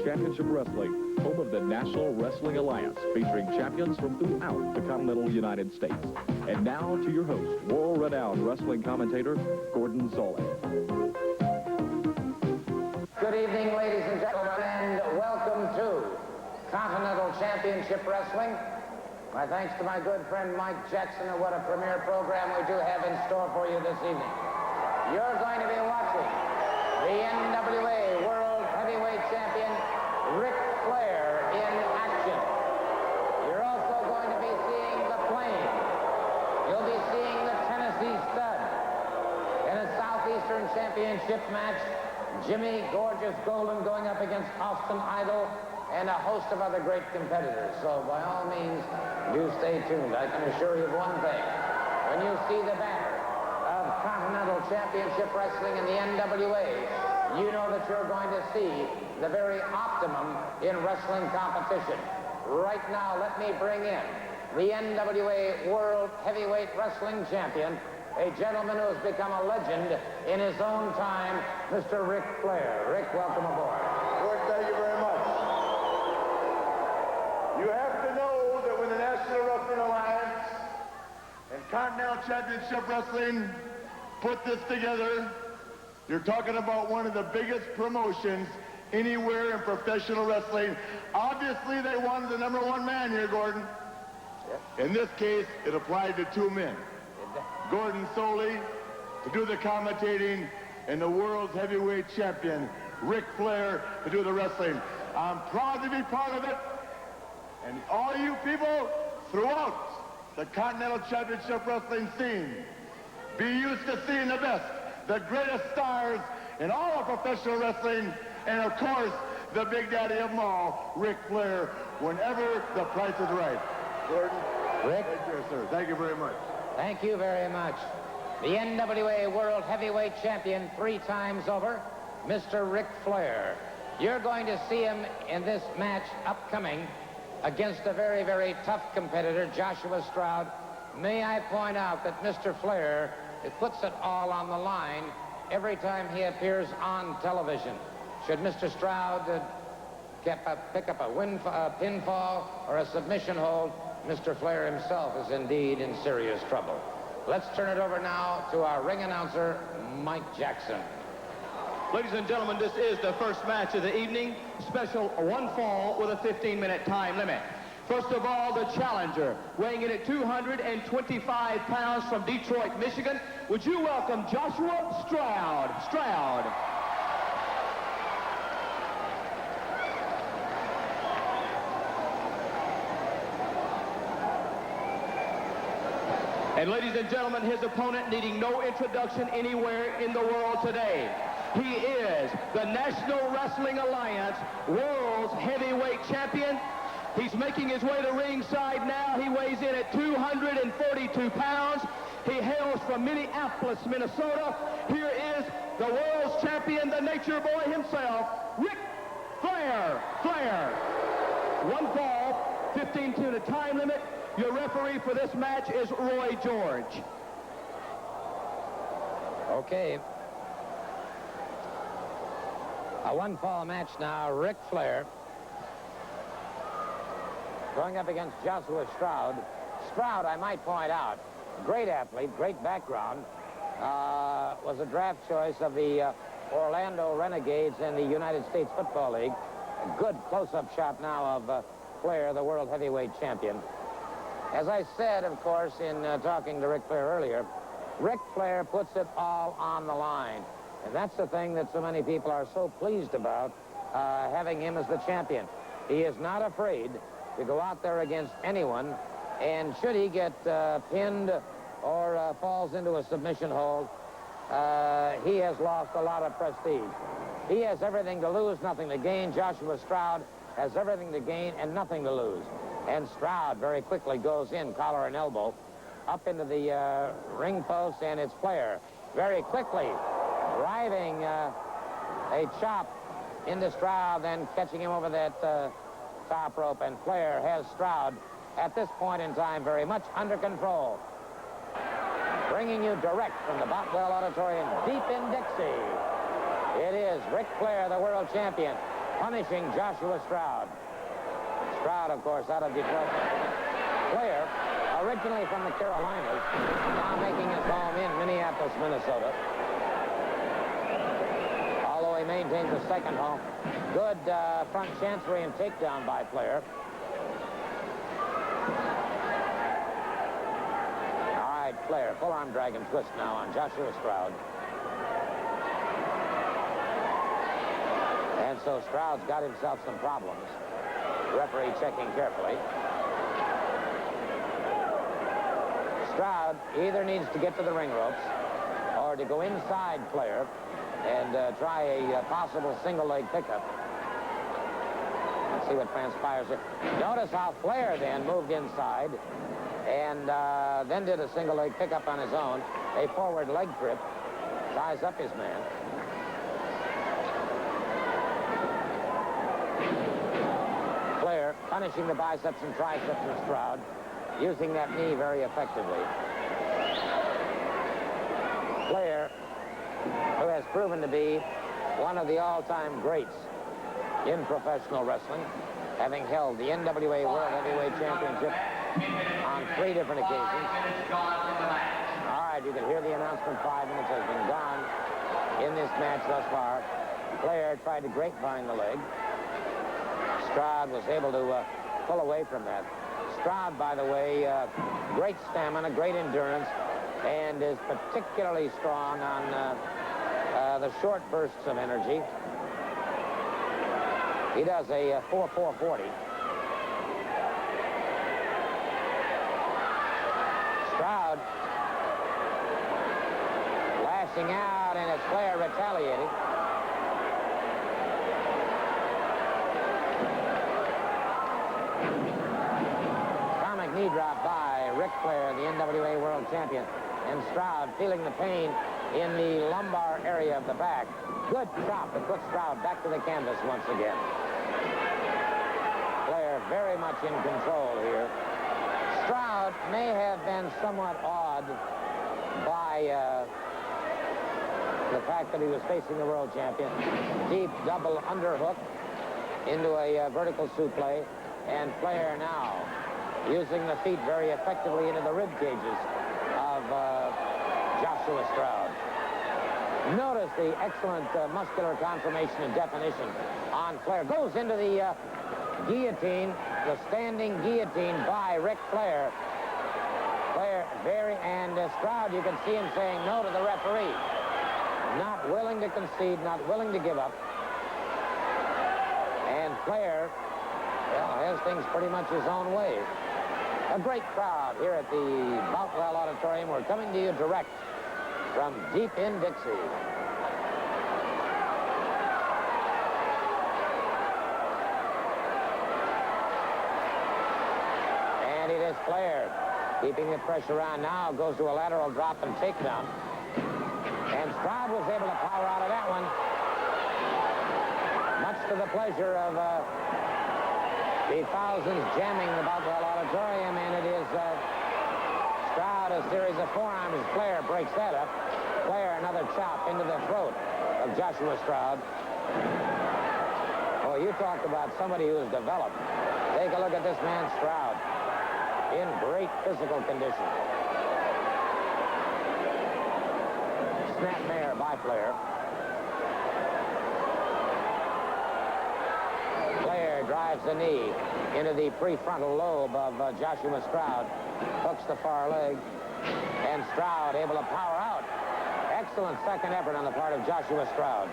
Championship Wrestling, home of the National Wrestling Alliance, featuring champions from throughout the continental United States. And now to your host, world-renowned wrestling commentator, Gordon Solie. Good evening, ladies and gentlemen, and welcome to Continental Championship Wrestling. My thanks to my good friend Mike Jackson, and what a premier program we do have in store for you this evening. You're going to be watching the NWA World Heavyweight Champion, Ric Flair, in action. You're also going to be seeing the Flame. You'll be seeing the Tennessee Stud. In a Southeastern Championship match, Jimmy Gorgeous Golden going up against Austin Idol and a host of other great competitors. So by all means, do stay tuned. I can assure you of one thing. When you see the banner of Continental Championship Wrestling in the NWA, you know that you're going to see the very optimum in wrestling competition. Right now, let me bring in the NWA World Heavyweight Wrestling Champion, a gentleman who has become a legend in his own time, Mr. Ric Flair. Rick, welcome aboard. George, thank you very much. You have to know that when the National Wrestling Alliance and Continental Championship Wrestling put this together, you're talking about one of the biggest promotions anywhere in professional wrestling. Obviously, they wanted the #1 man here, Gordon. Yep. In this case, it applied to two men. Gordon Solie to do the commentating, and the world's heavyweight champion, Ric Flair, to do the wrestling. I'm proud to be part of it. And all you people throughout the Continental Championship Wrestling scene, be used to seeing the best, the greatest stars in all of professional wrestling, and of course, the big daddy of them all, Ric Flair, whenever the price is right. Gordon. Rick. Thank you, sir. Thank you very much. Thank you very much. The NWA World Heavyweight Champion 3 times over, Mr. Ric Flair. You're going to see him in this match upcoming against a very, very tough competitor, Joshua Stroud. May I point out that Mr. Flair, it puts it all on the line every time he appears on television. Should Mr. Stroud pick up a pinfall or a submission hold, Mr. Flair himself is indeed in serious trouble. Let's turn it over now to our ring announcer, Mike Jackson. Ladies and gentlemen, this is the first match of the evening. Special one fall with a 15-minute time limit. First of all, the challenger, weighing in at 225 pounds from Detroit, Michigan. Would you welcome Joshua Stroud? Stroud. And ladies and gentlemen, his opponent needing no introduction anywhere in the world today. He is the National Wrestling Alliance World's Heavyweight Champion. He's making his way to ringside now. He weighs in at 242 pounds. He hails from Minneapolis, Minnesota. Here is the world's champion, the Nature Boy himself, Ric Flair. Flair. One fall, 15-2 time limit. Your referee for this match is Roy George. Okay. A one-fall match now. Ric Flair going up against Joshua Stroud. Stroud, I might point out, great athlete, great background, was a draft choice of the Orlando Renegades in the United States Football League. A good close-up shot now of Flair, the world heavyweight champion. As I said, of course, in talking to Ric Flair earlier, Ric Flair puts it all on the line. And that's the thing that so many people are so pleased about, having him as the champion. He is not afraid to go out there against anyone, and should he get pinned or falls into a submission hold, he has lost a lot of prestige. He has everything to lose, nothing to gain. Joshua Stroud has everything to gain and nothing to lose. And Stroud very quickly goes in, collar and elbow, up into the ring post, and it's Flair very quickly driving a chop into Stroud, then catching him over that top rope, and Flair has Stroud at this point in time very much under control. Bringing you direct from the Boutwell Auditorium deep in Dixie, it is Ric Flair, the world champion. punishing Joshua Stroud. Stroud, of course, out of Detroit. Flair, originally from the Carolinas, now making his home in Minneapolis, Minnesota. Although he maintains a second home. Good front chancery and takedown by Flair. All right, Flair, full arm drag and twist now on Joshua Stroud. And so Stroud's got himself some problems. Referee checking carefully. Stroud either needs to get to the ring ropes or to go inside Flair and try a possible single leg pickup. Let's see what transpires here. Notice how Flair then moved inside and then did a single leg pickup on his own. A forward leg trip. Ties up his man. Flair punishing the biceps and triceps of Stroud, using that knee very effectively. Flair, who has proven to be one of the all-time greats in professional wrestling, having held the NWA World Heavyweight Championship on 3 different occasions. All right, you can hear the announcement. 5 minutes has been gone in this match thus far. Flair tried to grapevine the leg. Stroud was able to pull away from that. Stroud, by the way, great stamina, great endurance, and is particularly strong on the short bursts of energy. He does a 4.440. Stroud lashing out, and it's Flair retaliating. Knee drop by Ric Flair, the NWA World Champion, and Stroud feeling the pain in the lumbar area of the back. Good chop that puts Stroud back to the canvas once again. Flair very much in control here. Stroud may have been somewhat awed by the fact that he was facing the world champion. Deep double underhook into a vertical suplex, and Flair now using the feet very effectively into the rib cages of Joshua Stroud. Notice the excellent muscular conformation and definition on Flair. Goes into the guillotine, the standing guillotine by Ric Flair. Flair and Stroud, you can see him saying no to the referee. Not willing to concede, not willing to give up. And Flair, well, has things pretty much his own way. A great crowd here at the Boutwell Auditorium. We're coming to you direct from deep in Dixie. And it is Flair keeping the pressure on now. Goes to a lateral drop and takedown. And Stroud was able to power out of that one. Much to the pleasure of the thousands jamming the Boutwell Auditorium, and it is Stroud, a series of forearms. Flair breaks that up. Flair, another chop into the throat of Joshua Stroud. Oh, you talk about somebody who is developed. Take a look at this man, Stroud, in great physical condition. Snapmare by Flair. Flair drives the knee into the prefrontal lobe of Joshua Stroud. Hooks the far leg. And Stroud able to power out. Excellent second effort on the part of Joshua Stroud.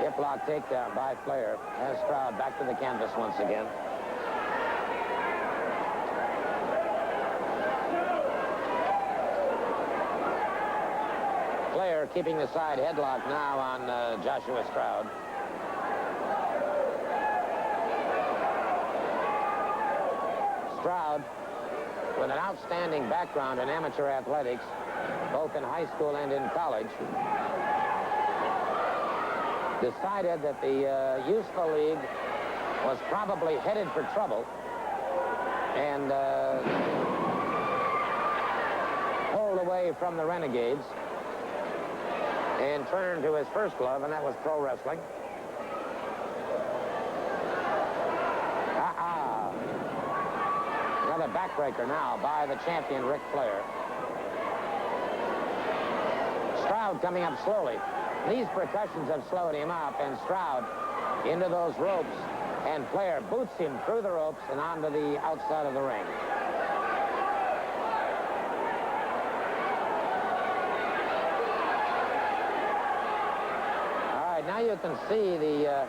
Hip lock takedown by Flair. Has Stroud back to the canvas once again. Flair keeping the side headlock now on Joshua Stroud. Stroud, with an outstanding background in amateur athletics, both in high school and in college, decided that the Youthful League was probably headed for trouble and pulled away from the Renegades. and turn to his first glove, and that was pro wrestling. Another backbreaker now by the champion, Ric Flair. Stroud coming up slowly. These percussions have slowed him up, and Stroud into those ropes, and Flair boots him through the ropes and onto the outside of the ring. All right, now you can see the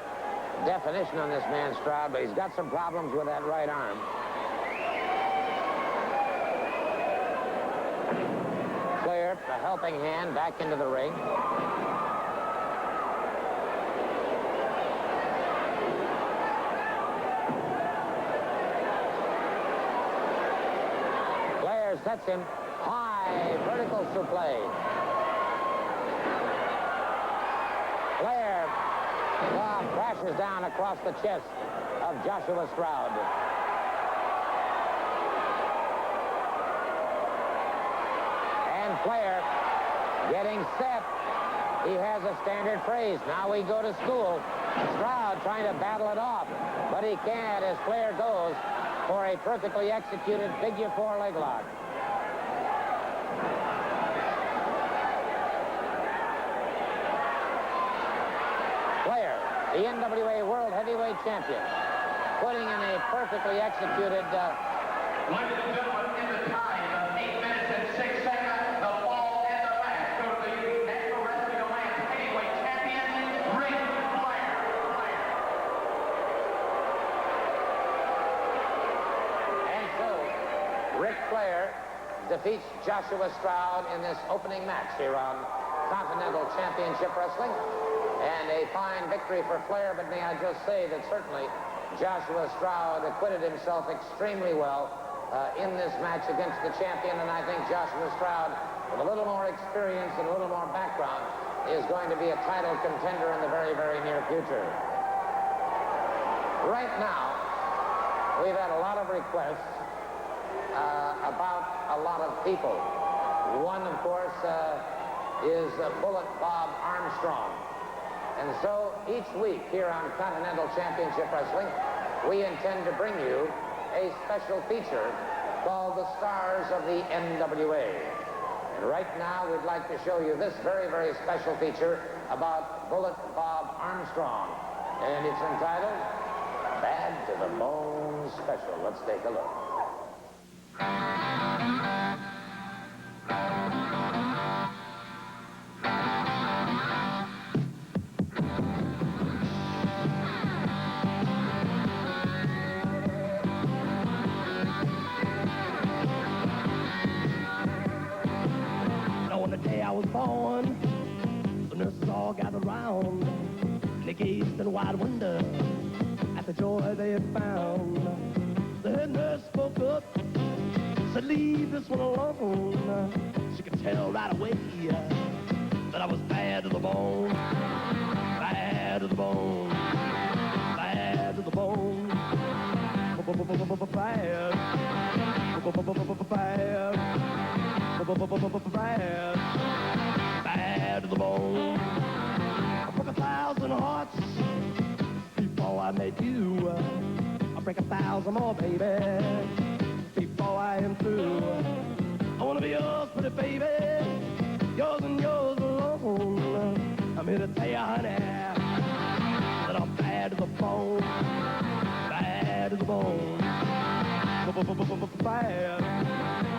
definition on this man, Stroud, but he's got some problems with that right arm. Flair, a helping hand, back into the ring. Flair sets him high, vertical suplex. Flair crashes down across the chest of Joshua Stroud. And Flair getting set. He has a standard phrase. Now we go to school. Stroud trying to battle it off, but he can't as Flair goes for a perfectly executed figure 4 leg lock. Flair, the NWA World Heavyweight Champion, putting in a perfectly executed... Ladies and gentlemen, in the time of 8 minutes and 6 seconds, the ball and the match go to the National Wrestling Alliance Heavyweight Champion, Ric Flair. And so, Ric Flair defeats Joshua Stroud in this opening match here on Continental Championship Wrestling. And a fine victory for Flair, but may I just say that certainly Joshua Stroud acquitted himself extremely well in this match against the champion, and I think Joshua Stroud, with a little more experience and a little more background, is going to be a title contender in the very, very near future. Right now, we've had a lot of requests about a lot of people. One, of course, is Bullet Bob Armstrong. And so each week here on Continental Championship Wrestling, we intend to bring you a special feature called The Stars of the NWA. And right now, we'd like to show you this very, very special feature about Bullet Bob Armstrong. And it's entitled Bad to the Bone Special. Let's take a look. I was born, the nurses all gathered round, and they gazed in wide wonder at the joy they had found. The head nurse spoke up, said, leave this one alone. She could tell right away that I was bad to the bone, bad to the bone, bad to the bone, bad, bad, bad to the bone. I broke 1,000 hearts before I met you. I'll break 1,000 more, baby, before I am through. I want to be yours, pretty baby, yours and yours alone. I'm here to tell you, honey, that I'm bad to the bone, bad to the bone, bad. Bad to the bone.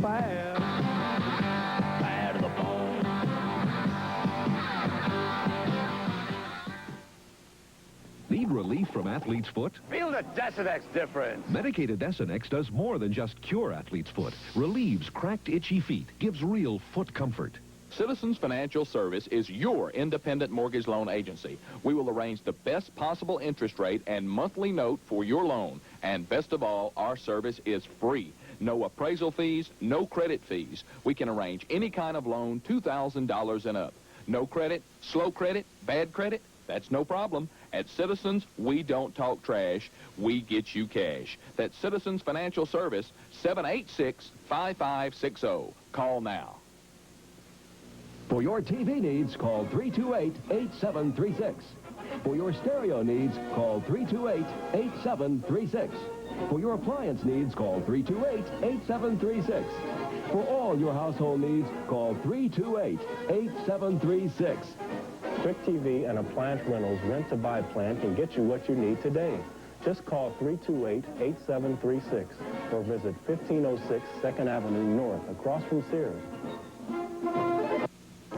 Fire, fire to the bone. Need relief from athlete's foot? Feel a Desenex difference? Medicated Desenex does more than just cure athlete's foot. Relieves cracked, itchy feet. Gives real foot comfort. Citizens Financial Service is your independent mortgage loan agency. We will arrange the best possible interest rate and monthly note for your loan. And best of all, our service is free. No appraisal fees, no credit fees. We can arrange any kind of loan, $2,000 and up. No credit, slow credit, bad credit, that's no problem. At Citizens, we don't talk trash. We get you cash. That's Citizens Financial Service, 786-5560. Call now. For your TV needs, call 328-8736. For your stereo needs, call 328-8736. For your appliance needs, call 328-8736. For all your household needs, call 328-8736. Quick TV and Appliance Rentals rent-to-buy plan can get you what you need today. Just call 328-8736 or visit 1506 2nd Avenue North across from Sears.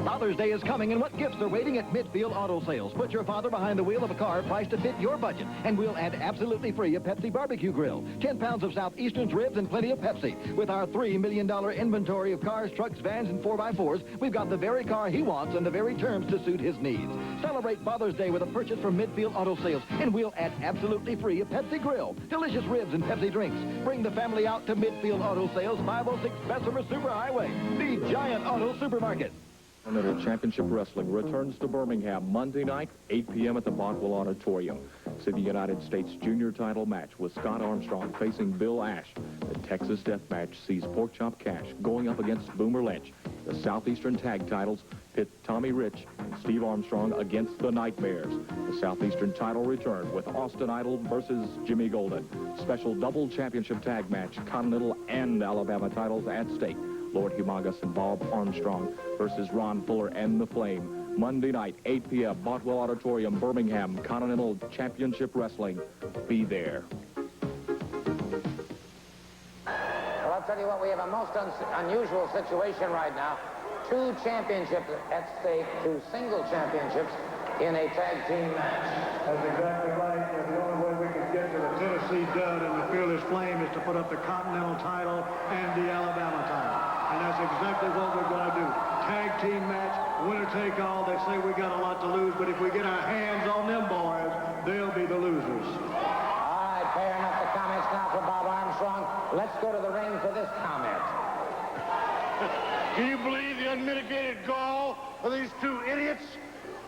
Father's Day is coming, and what gifts are waiting at Midfield Auto Sales? Put your father behind the wheel of a car priced to fit your budget, and we'll add absolutely free a Pepsi barbecue grill, 10 pounds of Southeastern's ribs, and plenty of Pepsi. With our $3 million inventory of cars, trucks, vans, and 4x4s, we've got the very car he wants and the very terms to suit his needs. Celebrate Father's Day with a purchase from Midfield Auto Sales, and we'll add absolutely free a Pepsi grill, delicious ribs, and Pepsi drinks. Bring the family out to Midfield Auto Sales, 506 Bessemer Superhighway, the giant auto supermarket. Continental Championship Wrestling returns to Birmingham Monday night, 8 p.m. at the Bothwell Auditorium. See the United States Junior title match with Scott Armstrong facing Bill Ash. The Texas Death Match sees Porkchop Cash going up against Boomer Lynch. The Southeastern Tag titles pit Tommy Rich and Steve Armstrong against the Nightmares. The Southeastern title return with Austin Idol versus Jimmy Golden. Special double championship tag match, Continental and Alabama titles at stake. Lord Humongous and Bob Armstrong versus Ron Fuller and The Flame. Monday night, 8 p.m., Bothwell Auditorium, Birmingham, Continental Championship Wrestling. Be there. Well, I'll tell you what, we have a most unusual situation right now. 2 championships at stake, 2 single championships in a tag team match. That's exactly right. The only way we can get to the Tennessee Dud and the Fearless Flame is to put up the Continental title and the Alabama title. And that's exactly what we're going to do. Tag team match, winner take all. They say we got a lot to lose, but if we get our hands on them boys, they'll be the losers. All right, pairing up the comments now for Bob Armstrong. Let's go to the ring for this comment. Can you believe the unmitigated gall of these 2 idiots?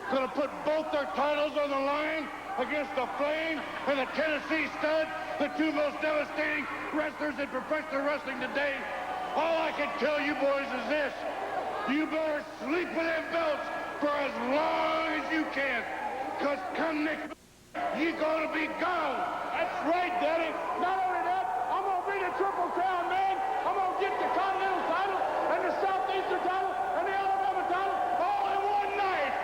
Going to put both their titles on the line against the Flame and the Tennessee Stud, the 2 most devastating wrestlers in professional wrestling today. All I can tell you boys is this. You better sleep with them belts for as long as you can. Because come next, you're going to be gone. That's right, Daddy. Not only that, I'm going to be the Triple Crown man. I'm going to get the Continental title and the Southeastern title and the Alabama title all in one night.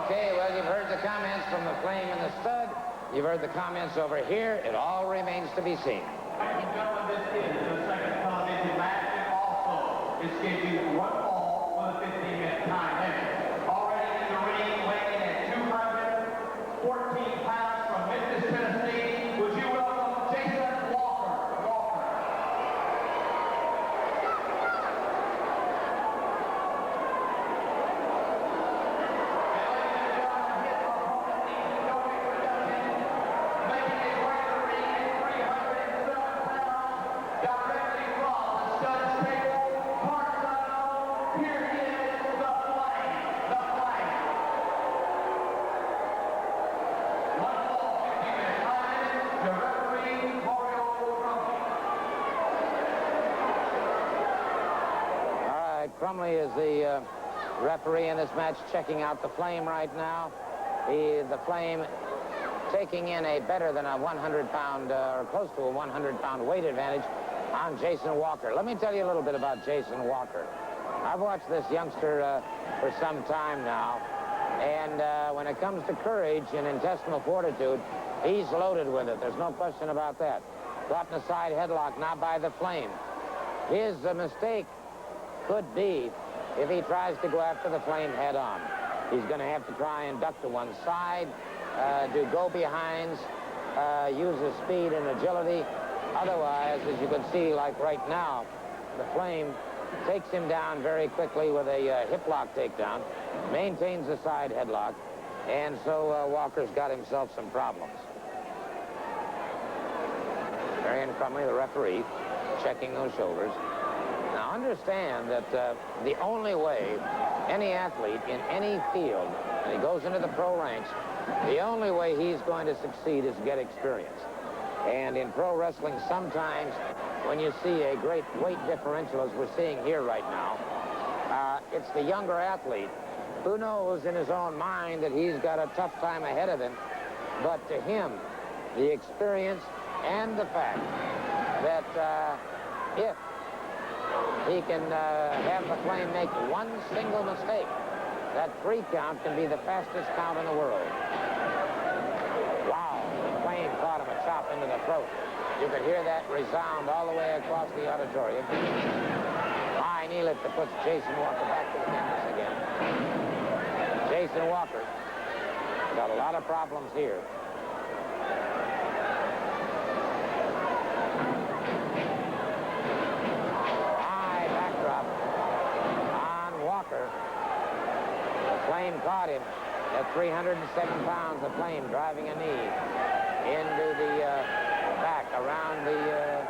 Okay, well, you've heard the comments from the Flame and the Stud. You've heard the comments over here. It all remains to be seen. Ladies and gentlemen, this is the second television match, and also it's scheduled 1 fall for the 15-minute time limit. Already in the ring, weighing at 214 pounds from Memphis, Tennessee, would you welcome Jason Walker? Crumley is the referee in this match, checking out the Flame right now. The Flame taking in a better than a 100-pound, or close to a 100-pound weight advantage on Jason Walker. Let me tell you a little bit about Jason Walker. I've watched this youngster for some time now, and when it comes to courage and intestinal fortitude, he's loaded with it. There's no question about that. Caught in a side headlock now by the Flame. His mistake could be if he tries to go after the Flame head on. He's going to have to try and duck to one side, do go-behinds, use his speed and agility. Otherwise, as you can see, like right now, the Flame takes him down very quickly with a hip lock takedown, maintains the side headlock, and so Walker's got himself some problems. Marion Crumley, the referee, checking those shoulders. Now understand that the only way any athlete in any field, and he goes into the pro ranks, the only way he's going to succeed is to get experience. And in pro wrestling, sometimes when you see a great weight differential, as we're seeing here right now, it's the younger athlete who knows in his own mind that he's got a tough time ahead of him. But to him, the experience and the fact that if he can have the Flame make one single mistake, that 3 count can be the fastest count in the world. Wow, the Flame caught him a chop into the throat. You could hear that resound all the way across the auditorium. High knee lift that puts Jason Walker back to the canvas again. Jason Walker got a lot of problems here. High backdrop on Walker. The Flame caught him at 307 pounds. The Flame driving a knee into the back around the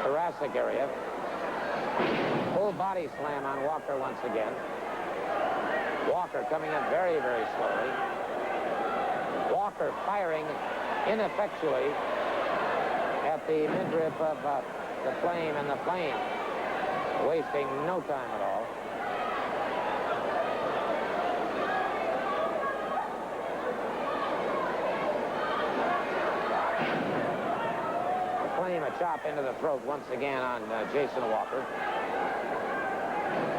thoracic area. Full body slam on Walker once again. Walker coming up very, very slowly. Walker firing ineffectually at the midrib of the Flame, and the Flame wasting no time at all. The Flame a chop into the throat once again on Jason Walker.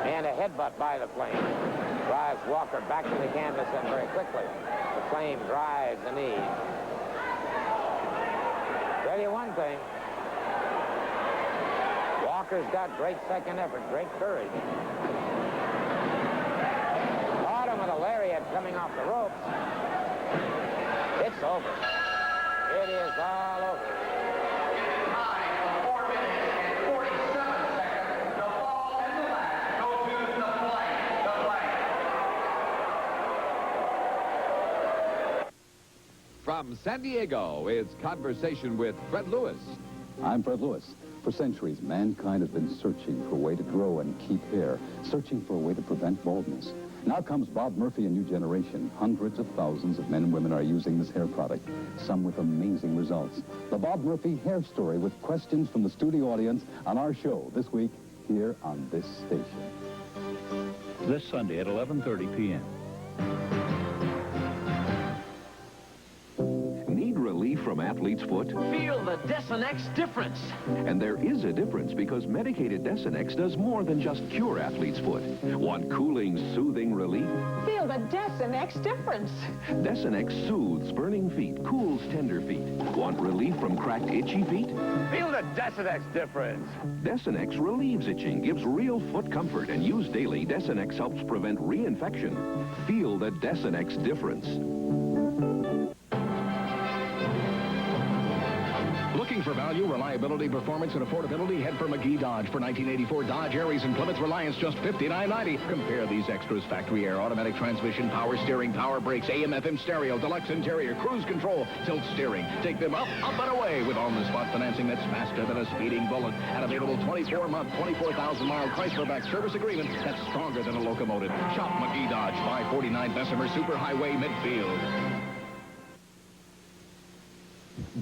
And a headbutt by the Flame drives Walker back to the canvas, and very quickly the Flame drives the knee. Tell you one thing, Walker's got great second effort, great courage. Caught him with a lariat coming off the ropes. It's over. It is all over. From San Diego, it's Conversation with Fred Lewis. I'm Fred Lewis. For centuries, mankind has been searching for a way to grow and keep hair, searching for a way to prevent baldness. Now comes Bob Murphy, a new generation. Hundreds of thousands of men and women are using this hair product, some with amazing results. The Bob Murphy Hair Story, with questions from the studio audience on our show this week here on this station. This Sunday at 11:30 p.m. Relief from athlete's foot? Feel the Desenex difference. And there is a difference, because medicated Desenex does more than just cure athlete's foot. Want cooling, soothing relief? Feel the Desenex difference. Desenex soothes burning feet, cools tender feet. Want relief from cracked, itchy feet? Feel the Desenex difference. Desenex relieves itching, gives real foot comfort, and used daily, Desenex helps prevent reinfection. Feel the Desenex difference. Looking for value, reliability, performance, and affordability? Head for McGee Dodge. For 1984 Dodge Aries and Plymouth Reliance, just $59.90. Compare these extras: factory air, automatic transmission, power steering, power brakes, AM/FM stereo, deluxe interior, cruise control, tilt steering. Take them up, up and away with on-the-spot financing that's faster than a speeding bullet. An available 24-month, 24,000-mile Chrysler-backed service agreement that's stronger than a locomotive. Shop McGee Dodge, 549 Bessemer Superhighway, Midfield.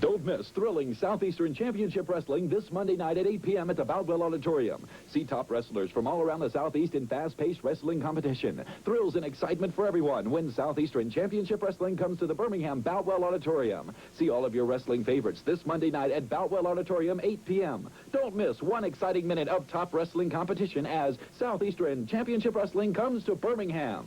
Don't miss thrilling Southeastern Championship Wrestling this Monday night at 8 p.m. at the Boudwell Auditorium. See top wrestlers from all around the Southeast in fast-paced wrestling competition. Thrills and excitement for everyone when Southeastern Championship Wrestling comes to the Birmingham Boudwell Auditorium. See all of your wrestling favorites this Monday night at Boudwell Auditorium, 8 p.m. Don't miss one exciting minute of top wrestling competition as Southeastern Championship Wrestling comes to Birmingham.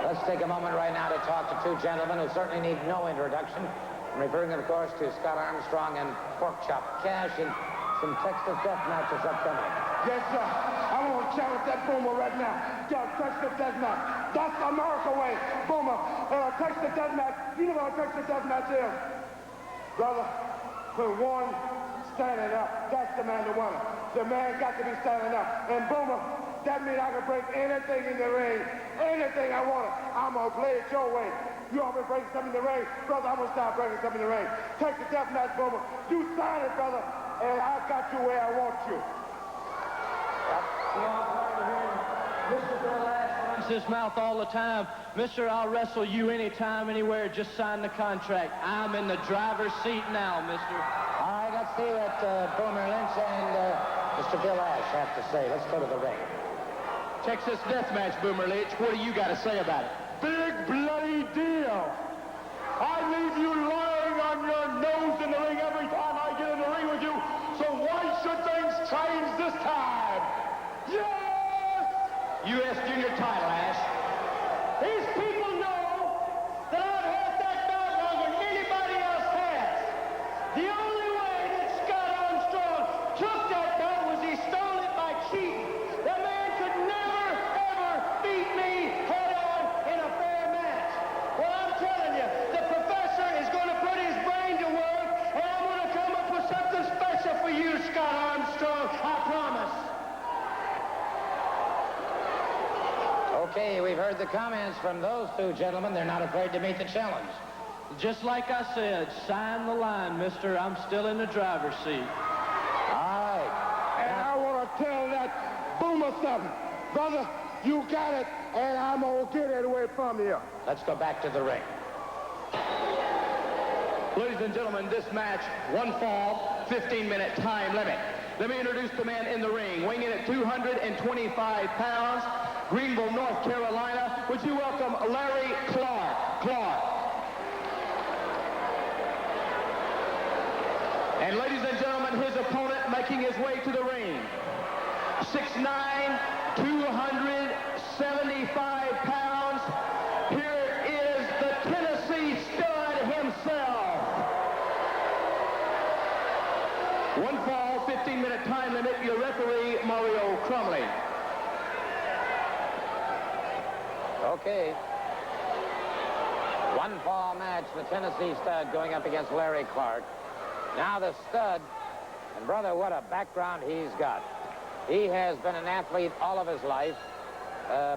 Let's take a moment right now to talk to two gentlemen who certainly need no introduction. I'm referring, of course, to Scott Armstrong and Pork Chop Cash, and some Texas death matches upcoming. Yes, sir. I want to challenge that Boomer right now. Got touch the death match. That's the America way. Boomer, touch the death match. You know what a touch the death match is? Brother, when one standing up, that's the man to win it. The man got to be standing up. And Boomer, that means I can bring anything in the ring. Anything I want it. I'm going to play it your way. You want me to bring something in the ring? Brother, I'm going to start bringing something in the ring. Take the death match, Boomer. You sign it, brother, and I got you where I want you. Mr. Bill Ash runs his mouth all the time. Mister, I'll wrestle you anytime, anywhere. Just sign the contract. I'm in the driver's seat now, mister. All right, let's see what Boomer Lynch and Mr. Bill Ash have to say. Let's go to the ring. Texas Deathmatch, Boomer Lynch. What do you got to say about it? Big bloody deal. I leave you lying on your nose in the ring every time I get in the ring with you. So why should things change this time? Yes! U.S. Junior title, Ash. These people know that I've had that belt longer than anybody else has. The only way that Scott Armstrong took that belt was he stole it by cheating. The man could never, ever beat me head-on in a fair match. Well, I'm telling you, the professor is going to put his brain to work, and I'm going to come up with something special for you, Scott Armstrong. I promise. Okay, we've heard the comments from those two gentlemen. They're not afraid to meet the challenge. Just like I said, sign the line, mister. I'm still in the driver's seat. All right. And I want to tell that Boomer something. Brother, you got it, and I'm going to get it away from you. Let's go back to the ring. Ladies and gentlemen, this match, one fall, 15-minute time limit. Let me introduce the man in the ring, weighing in at 225 pounds, Greenville, North Carolina. Would you welcome Larry Clark? Clark. And ladies and gentlemen, his opponent making his way to the ring. 6'9", 275 pounds. Here is the Tennessee Stud himself. One fall, 15-minute time limit. Your referee, Mario Crumley. Okay. One fall match, the Tennessee Stud going up against Larry Clark. Now the Stud, and brother, what a background he's got. He has been an athlete all of his life,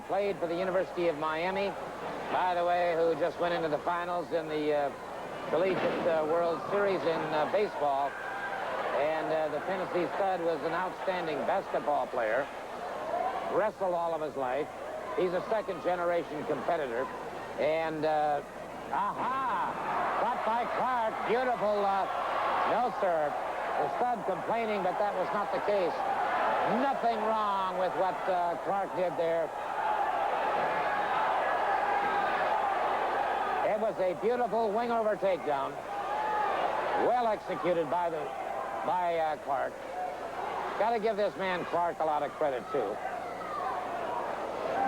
played for the University of Miami, by the way, who just went into the finals in the Collegiate World Series in baseball. And the Tennessee Stud was an outstanding basketball player, wrestled all of his life. He's a second-generation competitor. And, caught by Clark. Beautiful, no, sir. The Stud complaining, but that was not the case. Nothing wrong with what Clark did there. It was a beautiful wing-over takedown. Well executed by Clark. Got to give this man Clark a lot of credit, too.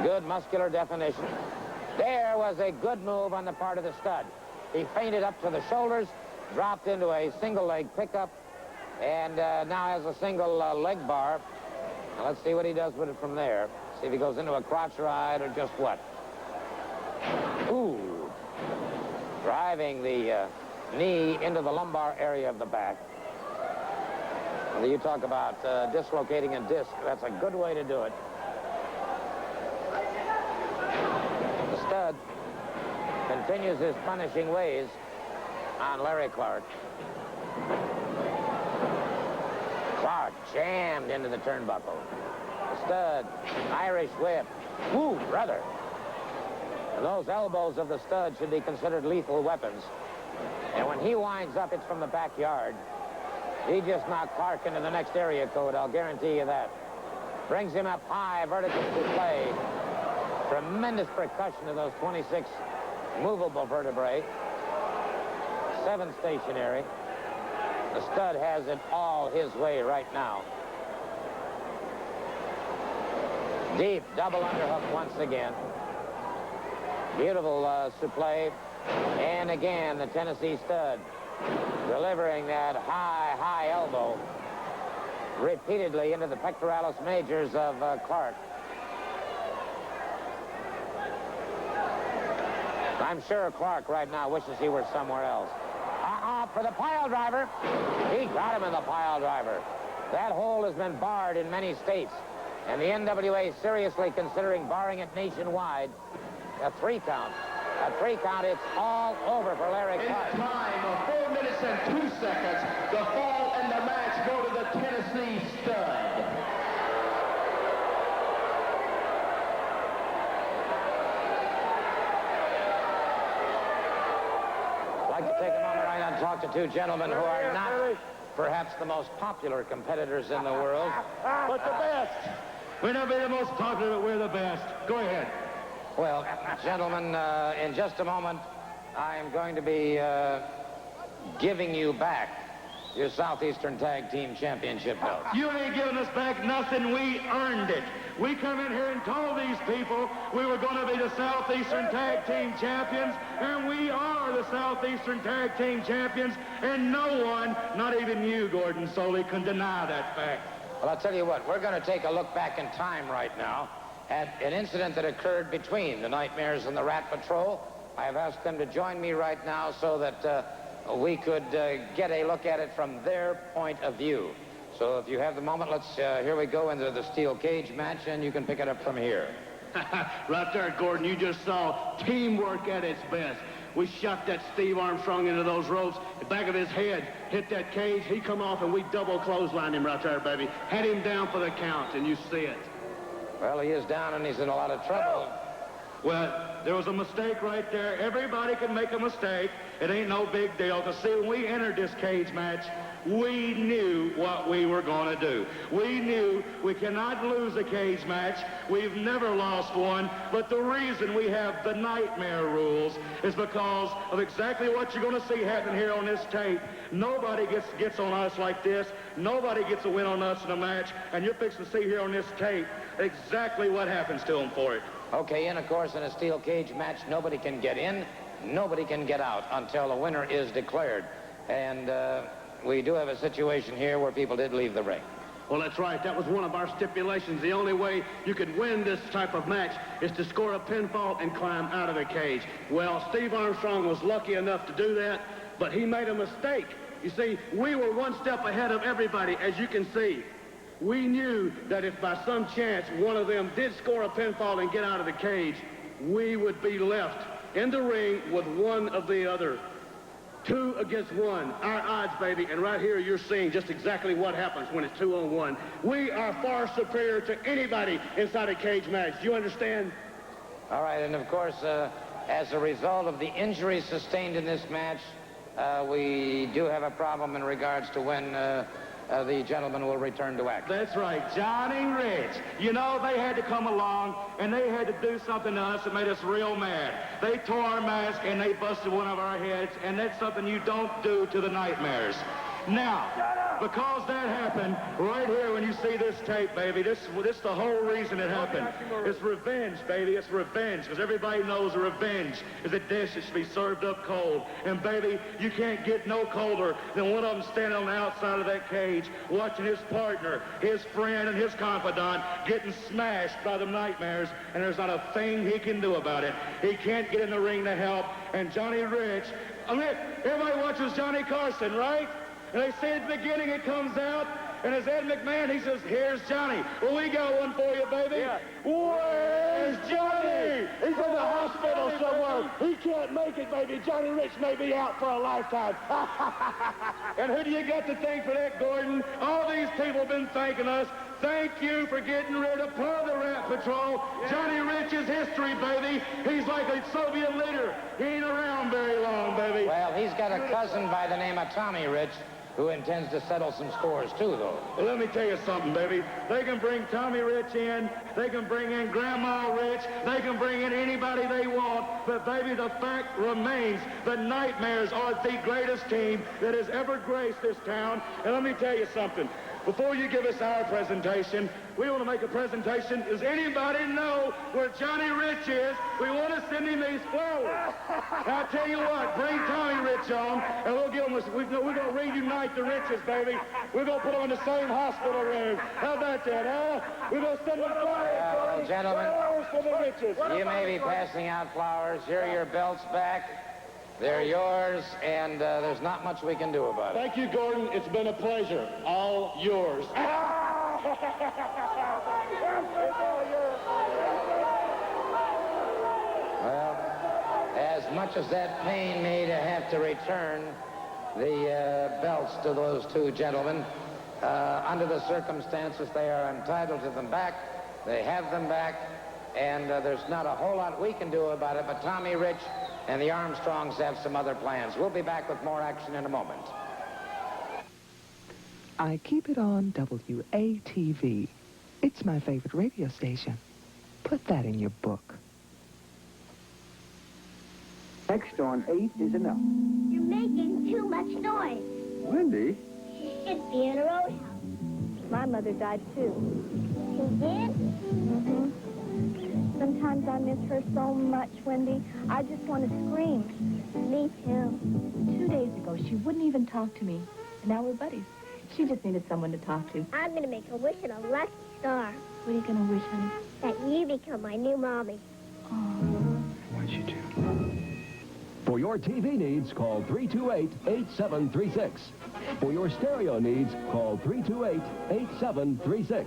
Good muscular definition. There was a good move on the part of the Stud. He feinted up to the shoulders, dropped into a single leg pickup, and now has a single leg bar. Now let's see what he does with it from there. See if he goes into a crotch ride or just what. Ooh. Driving the knee into the lumbar area of the back. You talk about dislocating a disc. That's a good way to do it. The Stud continues his punishing ways on Larry Clark. Clark jammed into the turnbuckle. The Stud, Irish whip. Ooh, brother. And those elbows of the Stud should be considered lethal weapons. And when he winds up, it's from the backyard. He just knocked Clark into the next area code, I'll guarantee you that. Brings him up high, vertical play. Tremendous percussion of those 26 movable vertebrae. 7 stationary. The Stud has it all his way right now. Deep double underhook once again. Beautiful supplé. And again, the Tennessee Stud delivering that high elbow. repeatedly into the pectoralis majors of Clark. I'm sure Clark right now wishes he were somewhere else. For the pile driver. He got him in the pile driver. That hold has been barred in many states, and the NWA is seriously considering barring it nationwide. A 3 count. A 3 count, it's all over for Larry Clark. In time of 4 minutes and 2 seconds, the fall and the match go to the Tennessee Stud. I'd like to take a moment right now and talk to two gentlemen who are not perhaps the most popular competitors in the world, but the best. We're not the most popular, but we're the best. Go ahead. Well, gentlemen, in just a moment, I am going to be giving you back your Southeastern Tag Team Championship belts. You ain't giving us back nothing. We earned it. We come in here and told these people we were going to be the Southeastern Tag Team Champions, and we are the Southeastern Tag Team Champions, and no one, not even you, Gordon Solie, can deny that fact. Well, I'll tell you what, we're going to take a look back in time right now at an incident that occurred between the Nightmares and the Rat Patrol. I have asked them to join me right now so that we could get a look at it from their point of view. So if you have the moment, let's, here we go into the steel cage match, and you can pick it up from here. Right there, Gordon, you just saw teamwork at its best. We shot that Steve Armstrong into those ropes. The back of his head hit that cage. He come off, and we double clotheslined him right there, baby. Had him down for the count, and you see it. Well, he is down, and he's in a lot of trouble. Well, there was a mistake right there. Everybody can make a mistake. It ain't no big deal. To see, when we entered this cage match, we knew what we were going to do. We knew we cannot lose a cage match. We've never lost one. But the reason we have the Nightmare rules is because of exactly what you're going to see happen here on this tape. Nobody gets on us like this. Nobody gets a win on us in a match. And you're fixing to see here on this tape exactly what happens to them for it. Okay, and of course, in a steel cage match, nobody can get in, nobody can get out until a winner is declared. And we do have a situation here where people did leave the ring. Well, that's right. That was one of our stipulations. The only way you could win this type of match is to score a pinfall and climb out of the cage. Well, Steve Armstrong was lucky enough to do that, but he made a mistake. You see, we were one step ahead of everybody, as you can see. We knew that if by some chance one of them did score a pinfall and get out of the cage, we would be left in the ring with one of the other. 2 against 1, our odds, baby. And right here you're seeing just exactly what happens when it's 2-on-1. We are far superior to anybody inside a cage match. Do you understand? All right, and of course, as a result of the injuries sustained in this match, we do have a problem in regards to when the gentleman will return to act. That's right, Johnny Rich. You know, they had to come along, and they had to do something to us that made us real mad. They tore our mask, and they busted one of our heads, and that's something you don't do to the Nightmares. Now, because that happened, right here when you see this tape, baby, this is the whole reason it happened. It's revenge, baby. It's revenge, because everybody knows revenge is a dish that should be served up cold. And, baby, you can't get no colder than one of them standing on the outside of that cage watching his partner, his friend, and his confidant getting smashed by the Nightmares, and there's not a thing he can do about it. He can't get in the ring to help. And Johnny Rich, everybody watches Johnny Carson, right? And they say at the beginning it comes out, and as Ed McMahon, he says, here's Johnny. Well, we got one for you, baby. Yeah. Where's Johnny? He's in the hospital somewhere. He can't make it, baby. Johnny Rich may be out for a lifetime. And who do you got to thank for that, Gordon? All these people have been thanking us. Thank you for getting rid of part of the Rat Patrol. Yeah. Johnny Rich is history, baby. He's like a Soviet leader. He ain't around very long, baby. Well, he's got a cousin by the name of Tommy Rich, who intends to settle some scores, too, though. Well, let me tell you something, baby. They can bring Tommy Rich in. They can bring in Grandma Rich. They can bring in anybody they want. But, baby, the fact remains the Nightmares are the greatest team that has ever graced this town. And let me tell you something. before you give us our presentation, we want to make a presentation. Does anybody know where Johnny Rich is? We want to send him these flowers. Now, I tell you what, bring Tommy Rich on, and we'll give him we're going to reunite the Riches, baby. We're going to put them in the same hospital room. How about that, huh? We're going to send them flowers. Well, gentlemen, flowers for the Riches. you may be passing out flowers. Here are your belts back. They're yours, and there's not much we can do about it. Thank you, Gordon. It's been a pleasure. All yours. Well, as much as that pained me to have to return the belts to those two gentlemen, under the circumstances, they are entitled to them back. They have them back, and there's not a whole lot we can do about it, but Tommy Rich and the Armstrongs have some other plans. We'll be back with more action in a moment. I keep it on WATV. It's my favorite radio station. Put that in your book. Next on 8 is enough. You're making too much noise. Wendy? It's Vienna Roadhouse. My mother died, too. She did? Mm-hmm. Sometimes I miss her so much, Wendy. I just want to scream. Me too. 2 days ago, she wouldn't even talk to me. And now we're buddies. She just needed someone to talk to. I'm going to make a wish on a lucky star. What are you going to wish, honey? That you become my new mommy. What'd you do? For your TV needs, call 328-8736. For your stereo needs, call 328-8736.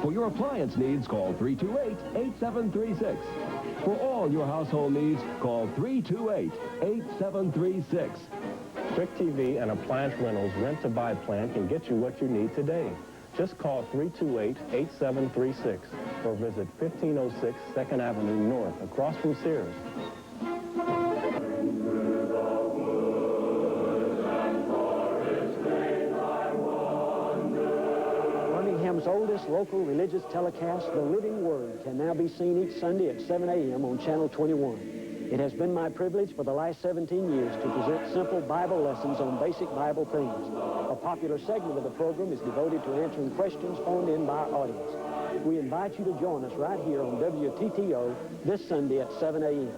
For your appliance needs, call 328-8736. For all your household needs, call 328-8736. Quick TV and appliance rentals rent-to-buy plan can get you what you need today. Just call 328-8736 or visit 1506 2nd Avenue North across from Sears. Birmingham's oldest local religious telecast, The Living Word, can now be seen each Sunday at 7 a.m. on Channel 21. It has been my privilege for the last 17 years to present simple Bible lessons on basic Bible themes. A popular segment of the program is devoted to answering questions phoned in by our audience. We invite you to join us right here on WTTO this Sunday at 7 a.m.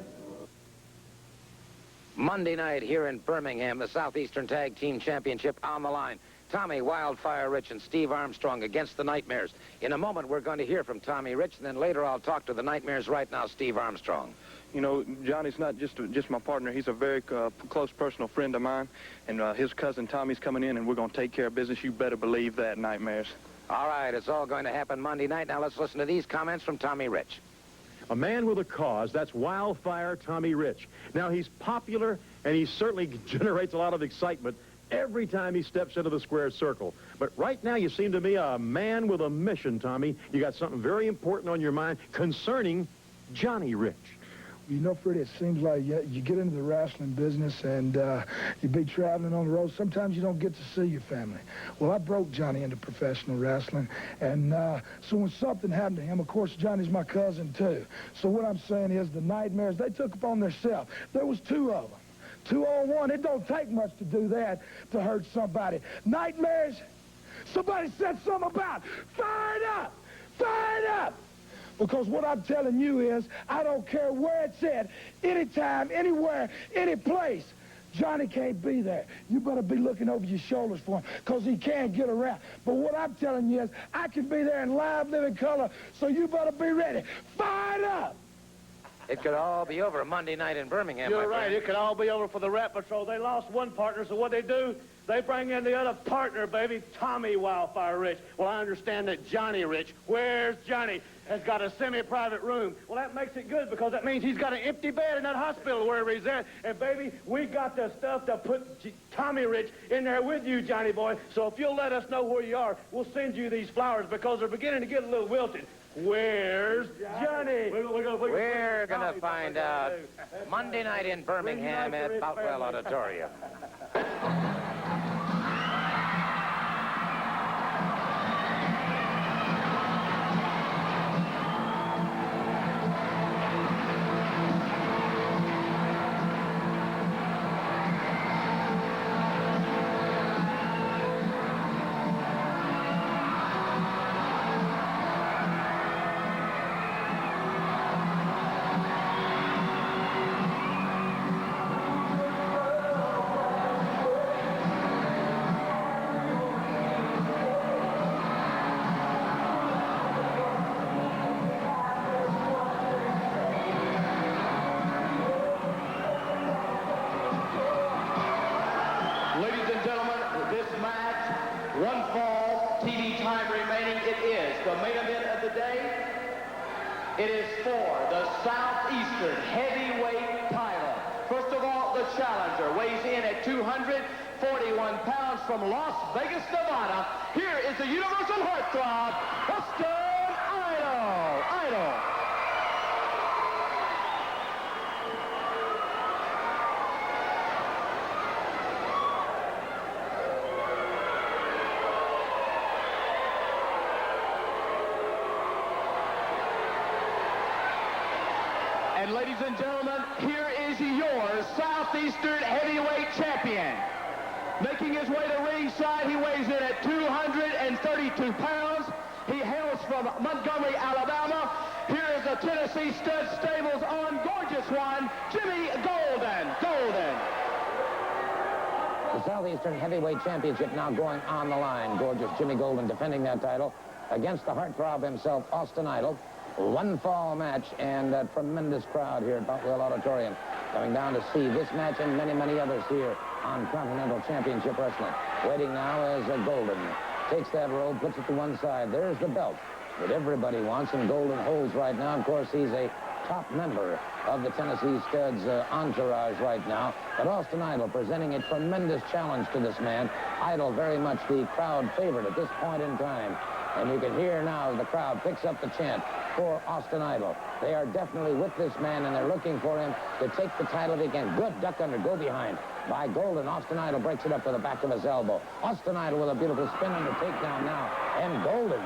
Monday night here in Birmingham, the Southeastern Tag Team Championship on the line. Tommy Wildfire Rich and Steve Armstrong against the Nightmares. In a moment, we're going to hear from Tommy Rich, and then later I'll talk to the Nightmares. Right now, Steve Armstrong. You know, Johnny's not just my partner. He's a very close personal friend of mine, and his cousin Tommy's coming in, and we're going to take care of business. You better believe that, Nightmares. All right, it's all going to happen Monday night. Now let's listen to these comments from Tommy Rich. A man with a cause, that's Wildfire Tommy Rich. Now, he's popular, and he certainly generates a lot of excitement every time he steps into the square circle. But right now, you seem to me a man with a mission, Tommy. You got something very important on your mind concerning Johnny Rich. You know, Freddie, it seems like you get into the wrestling business and you be traveling on the road. Sometimes you don't get to see your family. Well, I broke Johnny into professional wrestling, and so when something happened to him, of course, Johnny's my cousin, too. So what I'm saying is the Nightmares, they took upon themselves. There was two of them. 2 on 1. It don't take much to do that to hurt somebody. Nightmares, somebody said something about fired up, fired up. Because what I'm telling you is, I don't care where it's at, anytime, anywhere, any place, Johnny can't be there. You better be looking over your shoulders for him, because he can't get around. But what I'm telling you is, I can be there in live, living color, so you better be ready. Fired up! It could all be over Monday night in Birmingham. You're right. It could all be over for the Rat Patrol. They lost one partner, so what they do, they bring in the other partner, baby, Tommy Wildfire Rich. Well, I understand that Johnny Rich, where's Johnny, has got a semi-private room. Well, that makes it good because that means he's got an empty bed in that hospital wherever he's at. And, baby, we got the stuff to put Tommy Rich in there with you, Johnny boy. So if you'll let us know where you are, we'll send you these flowers because they're beginning to get a little wilted. Where's Johnny? We're going to find out Monday night in Birmingham at Boutwell Auditorium. It is for the Southeastern heavyweight title. First of all, the challenger weighs in at 241 pounds from Las Vegas, Nevada. Here is the Universal Heartthrob, Austin Idol. Idol. And ladies and gentlemen, here is your Southeastern heavyweight champion. Making his way to ringside, he weighs in at 232 pounds. He hails from Montgomery, Alabama. Here is the Tennessee Stud Stables on Gorgeous One, Jimmy Golden. The Southeastern Heavyweight Championship now going on the line. Gorgeous Jimmy Golden defending that title against the heartthrob himself, Austin Idol. One fall match and a tremendous crowd here at Boutwell Auditorium coming down to see this match and many, many others here on Continental Championship Wrestling. Waiting now as Golden takes that robe, puts it to one side. There's the belt that everybody wants, and Golden holds right now. Of course, he's a top member of the Tennessee Studs entourage right now. But Austin Idol presenting a tremendous challenge to this man. Idol very much the crowd favorite at this point in time. And you can hear now the crowd picks up the chant for Austin Idol. They are definitely with this man, and they're looking for him to take the title again. Good duck under, go behind by Golden. Austin Idol breaks it up with the back of his elbow. Austin Idol with a beautiful spin under takedown now. And Golden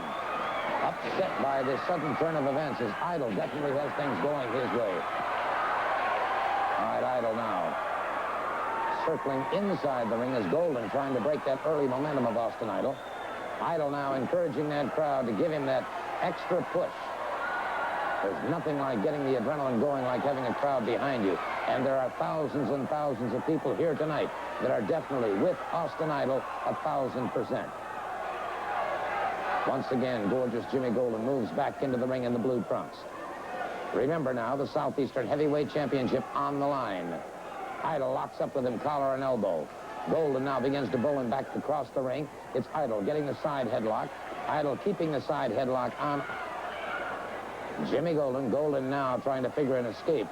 upset by this sudden turn of events as Idol definitely has things going his way. All right, Idol now circling inside the ring as Golden trying to break that early momentum of Austin Idol. Idol now encouraging that crowd to give him that extra push. There's nothing like getting the adrenaline going like having a crowd behind you. And there are thousands and thousands of people here tonight that are definitely with Austin Idol 1,000%. Once again, Gorgeous Jimmy Golden moves back into the ring in the blue trunks. Remember now, the Southeastern Heavyweight Championship on the line. Idol locks up with him, collar and elbow. Golden now begins to bowl him back across the ring. It's Idol getting the side headlock. Idol keeping the side headlock on Jimmy Golden. Golden now trying to figure an escape.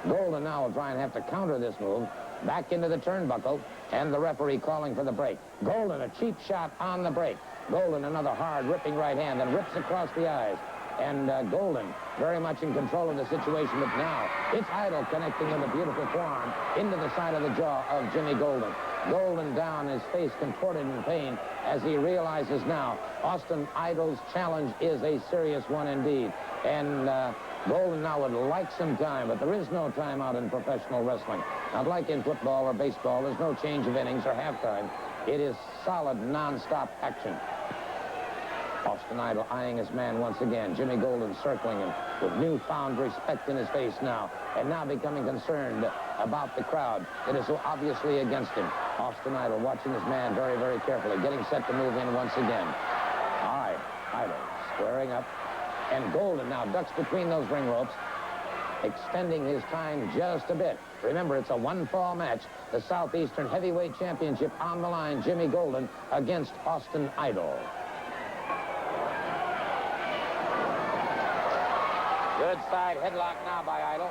Golden now will try and have to counter this move. Back into the turnbuckle, and the referee calling for the break. Golden, a cheap shot on the break. Golden, another hard, ripping right hand, and rips across the eyes. And Golden very much in control of the situation, but now it's Idol connecting with a beautiful forearm into the side of the jaw of Jimmy Golden. Golden down, his face contorted in pain as he realizes now Austin Idol's challenge is a serious one indeed. And Golden now would like some time, but there is no time out in professional wrestling. Not like in football or baseball, there's no change of innings or halftime. It is solid, non-stop action. Austin Idol eyeing his man once again. Jimmy Golden circling him with newfound respect in his face now, and now becoming concerned about the crowd that is so obviously against him. Austin Idol watching his man very, very carefully, getting set to move in once again. All right, Idol squaring up, and Golden now ducks between those ring ropes, extending his time just a bit. Remember, it's a one-fall match. The Southeastern Heavyweight Championship on the line. Jimmy Golden against Austin Idol. Good side headlock now by Idol.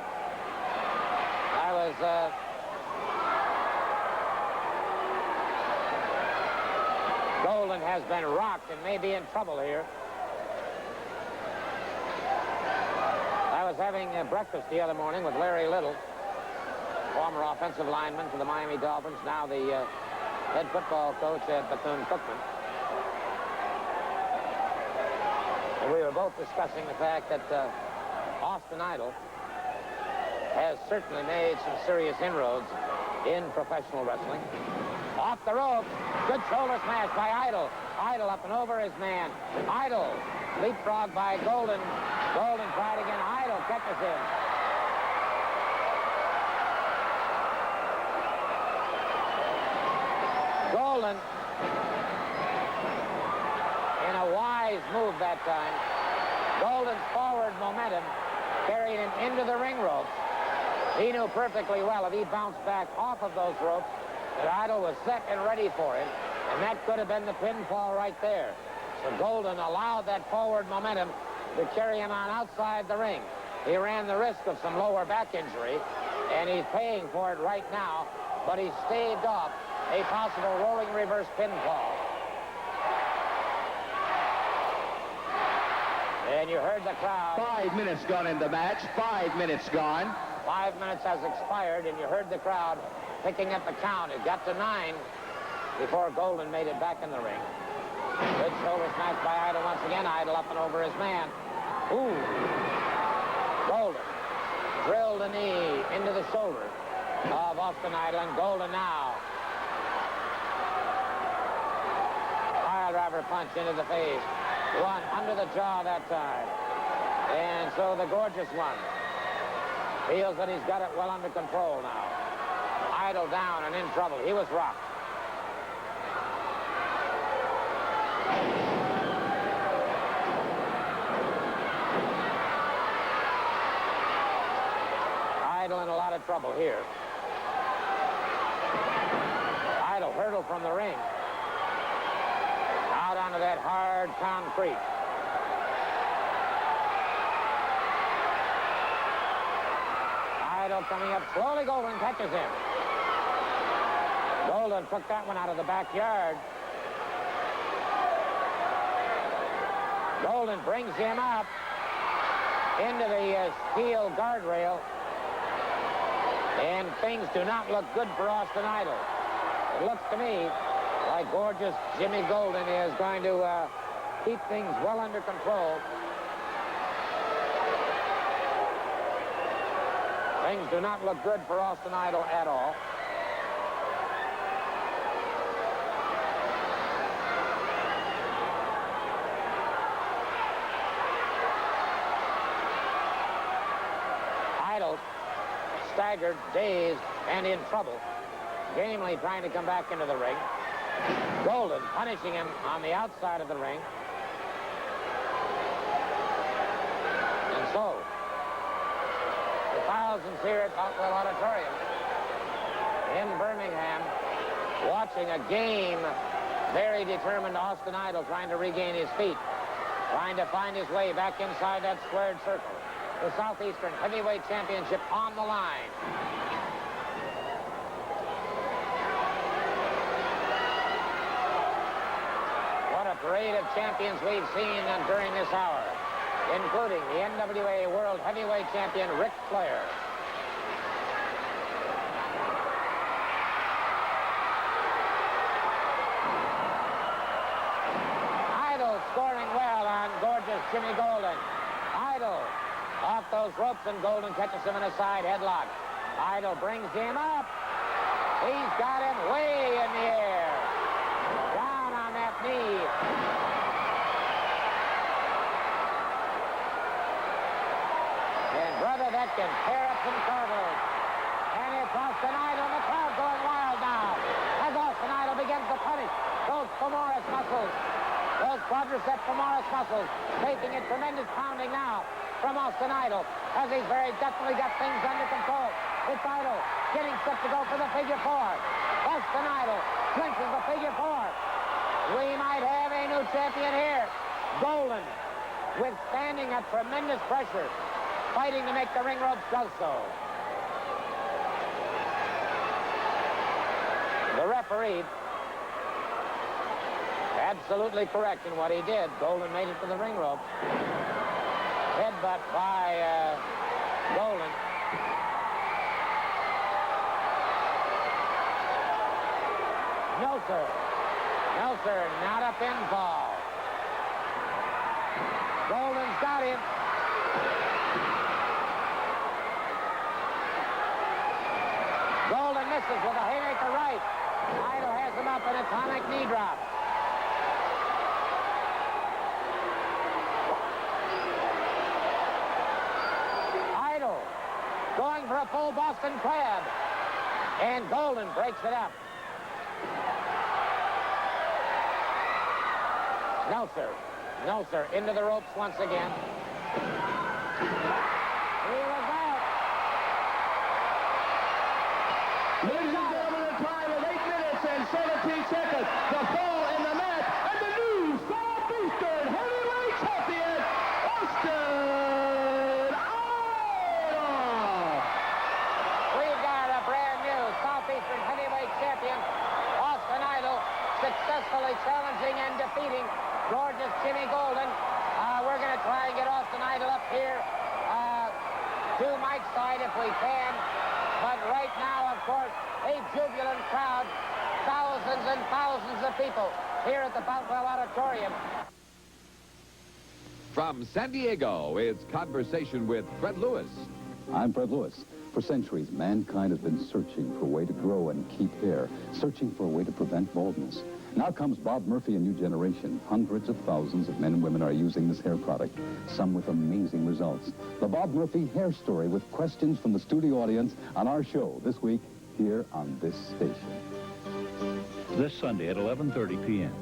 That was Golden has been rocked and may be in trouble here. I was having breakfast the other morning with Larry Little, former offensive lineman for the Miami Dolphins, now the head football coach at Bethune-Cookman. And we were both discussing the fact that Austin Idol has certainly made some serious inroads in professional wrestling. Off the ropes, good shoulder smash by Idol. Idol up and over his man. Idol leapfrog by Golden. Golden tried again. Idol catches him. Golden, in a wise move that time, Golden's forward momentum carried him into the ring ropes. He knew perfectly well if he bounced back off of those ropes that Idol was set and ready for him, and that could have been the pinfall right there. So Golden allowed that forward momentum to carry him on outside the ring. He ran the risk of some lower back injury, and he's paying for it right now, but he staved off a possible rolling reverse pinfall. And you heard the crowd. 5 minutes gone in the match. 5 minutes gone. 5 minutes has expired, and you heard the crowd picking up the count. It got to 9 before Golden made it back in the ring. Good shoulder smash by Idol once again. Idol up and over his man. Ooh. Golden drilled a knee into the shoulder of Austin Idol, and Golden now. Pile driver punch into the face. One under the jaw that time. And so the Gorgeous one feels that he's got it well under control now. Idol down and in trouble. He was rocked. Idol in a lot of trouble here. Idol hurdled from the ring. Out onto that hard concrete. Idol coming up slowly. Golden catches him. Golden took that one out of the backyard. Golden brings him up into the steel guardrail. And things do not look good for Austin Idol. It looks to me like Gorgeous Jimmy Golden is going to keep things well under control. Things do not look good for Austin Idol at all. Idol staggered, dazed, and in trouble. Gamely trying to come back into the ring. Golden punishing him on the outside of the ring. And so, the thousands here at Bothwell Auditorium in Birmingham watching a game, very determined Austin Idol trying to regain his feet, trying to find his way back inside that squared circle. The Southeastern Heavyweight Championship on the line. What a parade of champions we've seen during this hour, including the NWA World Heavyweight Champion Ric Flair. Idol scoring well on Gorgeous Jimmy Golden. Idol off those ropes, and Golden catches him in a side headlock. Idol brings him up. He's got him way in the air. Down on that knee. And brother, that can tear up some cartilage. And it's Austin Idol, and the crowd going wild now as Austin Idol begins to punish those femoris muscles. Those quadricep femoris muscles taking a tremendous pounding now from Austin Idol as he's very definitely got things under control. It's Idol getting set to go for the figure four. Austin Idol clinches the figure four. We might have a new champion here. Golden, withstanding a tremendous pressure, fighting to make the ring ropes go so. The referee, absolutely correct in what he did. Golden made it to the ring ropes. Headbutt by Golden. No, sir. No, sir. Not a pinfall. Golden's got him. Golden misses with a haymaker right. Idol has him up, an atomic knee drop. Going for a full Boston Crab. And Golden breaks it up. No, sir. No, sir. Into the ropes once again. He was out. Ladies and gentlemen, the time is 8 minutes and 17 seconds. The fall in the match, and the new Southeastern Heavyweight Champion, Austin course, a jubilant crowd, thousands and thousands of people here at the Boutwell Auditorium. From San Diego, it's Conversation with Fred Lewis. I'm Fred Lewis. For centuries, mankind has been searching for a way to grow and keep hair, searching for a way to prevent baldness. Now comes Bob Murphy, a new generation. Hundreds of thousands of men and women are using this hair product, some with amazing results. The Bob Murphy Hair Story with questions from the studio audience on our show this week here on this station. This Sunday at 11:30 p.m.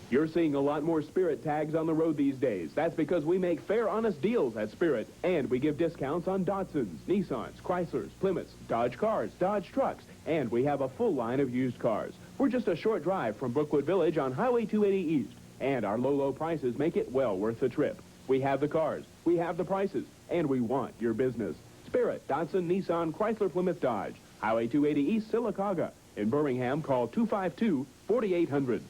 You're seeing a lot more Spirit tags on the road these days. That's because we make fair, honest deals at Spirit, and we give discounts on Datsuns, Nissans, Chryslers, Plymouths, Dodge cars, Dodge trucks, and we have a full line of used cars. We're just a short drive from Brookwood Village on Highway 280 East, and our low prices make it well worth the trip. We have the cars, we have the prices, and we want your business. Spirit, Datsun, Nissan, Chrysler, Plymouth, Dodge, Highway 280 East, Sylacauga. In Birmingham, call 252-4800.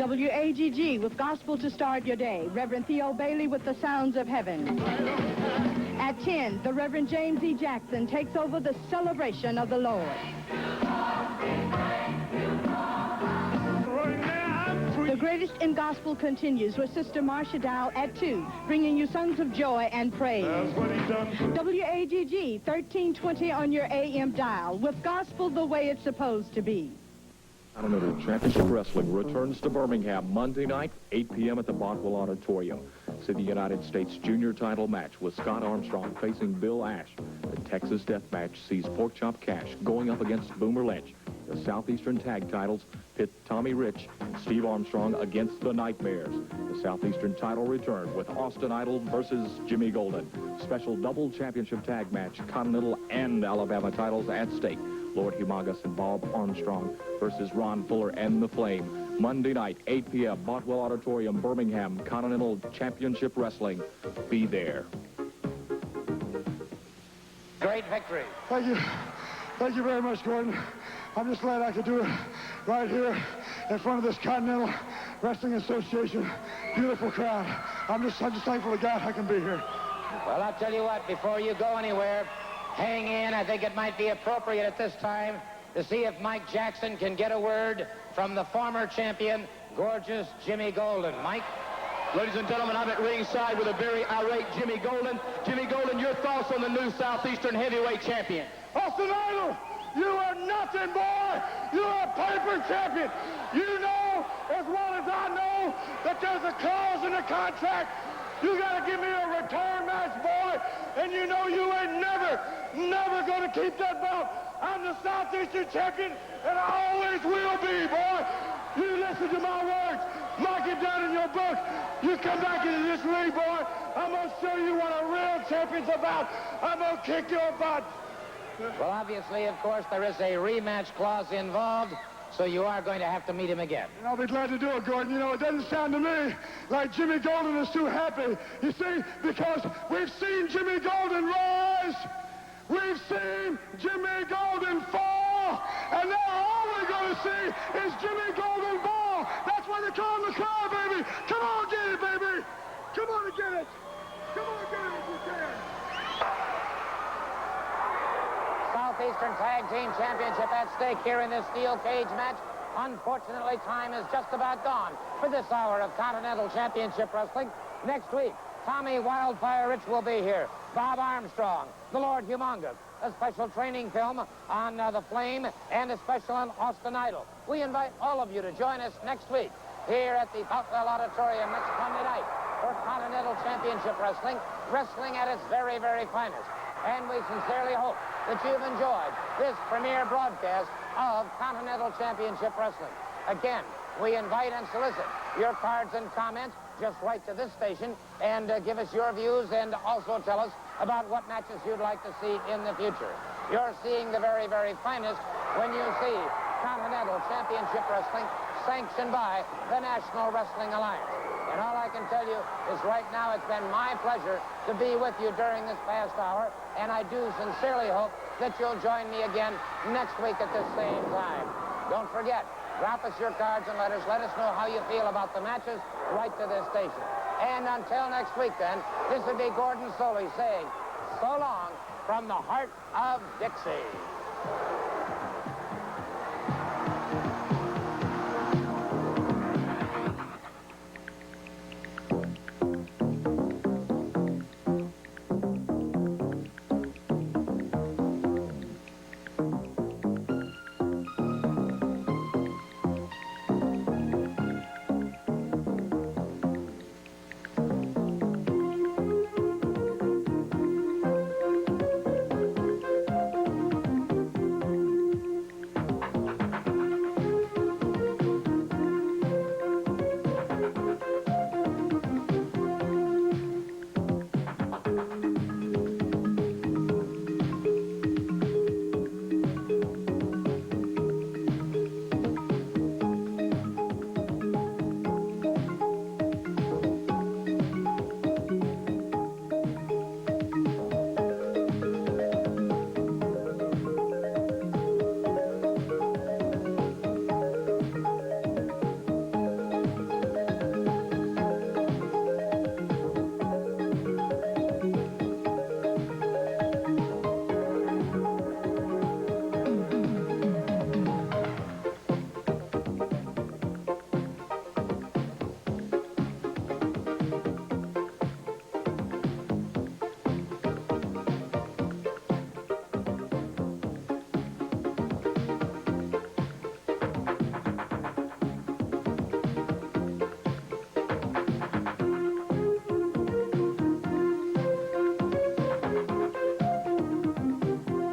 WAGG with Gospel to Start Your Day. Reverend Theo Bailey with the Sounds of Heaven. At 10, the Reverend James E. Jackson takes over the celebration of the Lord. The Greatest in Gospel continues with Sister Marcia Dow at 2, bringing you songs of joy and praise. WAGG 1320 on your AM dial with gospel the way it's supposed to be. Continental Championship Wrestling returns to Birmingham Monday night, 8 p.m. at the Bothwell Auditorium. See the United States Junior title match with Scott Armstrong facing Bill Ash. The Texas Death Match sees Pork Chop Cash going up against Boomer Lynch. The Southeastern Tag titles pit Tommy Rich and Steve Armstrong against the Nightmares. The Southeastern title return with Austin Idol versus Jimmy Golden. Special double championship tag match, Continental and Alabama titles at stake. Lord Humongous and Bob Armstrong versus Ron Fuller and The Flame. Monday night, 8 p.m., Bothwell Auditorium, Birmingham, Continental Championship Wrestling. Be there. Great victory. Thank you. Thank you very much, Gordon. I'm just glad I could do it right here in front of this Continental Wrestling Association. Beautiful crowd. I'm just thankful to God I can be here. Well, I'll tell you what, before you go anywhere, hang in. I think it might be appropriate at this time to see if Mike Jackson can get a word from the former champion, gorgeous Jimmy Golden. Mike? Ladies and gentlemen, I'm at ringside with a very irate Jimmy Golden. Jimmy Golden, your thoughts on the new Southeastern heavyweight champion? Austin Idol, you are nothing, boy. You are a paper champion. You know as well as I know that there's a clause in the contract. You got to give me a return match, boy, and you know you ain't never going to keep that belt. I'm the Southeastern champion, and I always will be, boy. You listen to my words. Mark it down in your book. You come back into this ring, boy. I'm going to show you what a real champion's about. I'm going to kick your butt. Well, obviously, of course, there is a rematch clause involved. So you are going to have to meet him again. And I'll be glad to do it, Gordon. You know, it doesn't sound to me like Jimmy Golden is too happy. You see, because we've seen Jimmy Golden rise. We've seen Jimmy Golden fall. And now all we're going to see is Jimmy Golden ball. That's why they call him the crowd, baby. Come on, get it, baby. Come on and get it. Come on and get it if you can. Southeastern Tag Team Championship at stake here in this steel cage match. Unfortunately, time is just about gone for this hour of Continental Championship Wrestling. Next week, Tommy Wildfire Rich will be here. Bob Armstrong, the Lord Humongous, a special training film on The Flame, and a special on Austin Idol. We invite all of you to join us next week here at the Boutwell Auditorium next Monday night for Continental Championship Wrestling, wrestling at its very, very finest. And we sincerely hope that you've enjoyed this premiere broadcast of Continental Championship Wrestling. Again, we invite and solicit your cards and comments. Just write to this station and give us your views and also tell us about what matches you'd like to see in the future. You're seeing the very, very finest when you see Continental Championship Wrestling sanctioned by the National Wrestling Alliance. And all I can tell you is right now it's been my pleasure to be with you during this past hour, and I do sincerely hope that you'll join me again next week at this same time. Don't forget, drop us your cards and letters. Let us know how you feel about the matches right to this station. And until next week, then, this would be Gordon Soley saying so long from the heart of Dixie.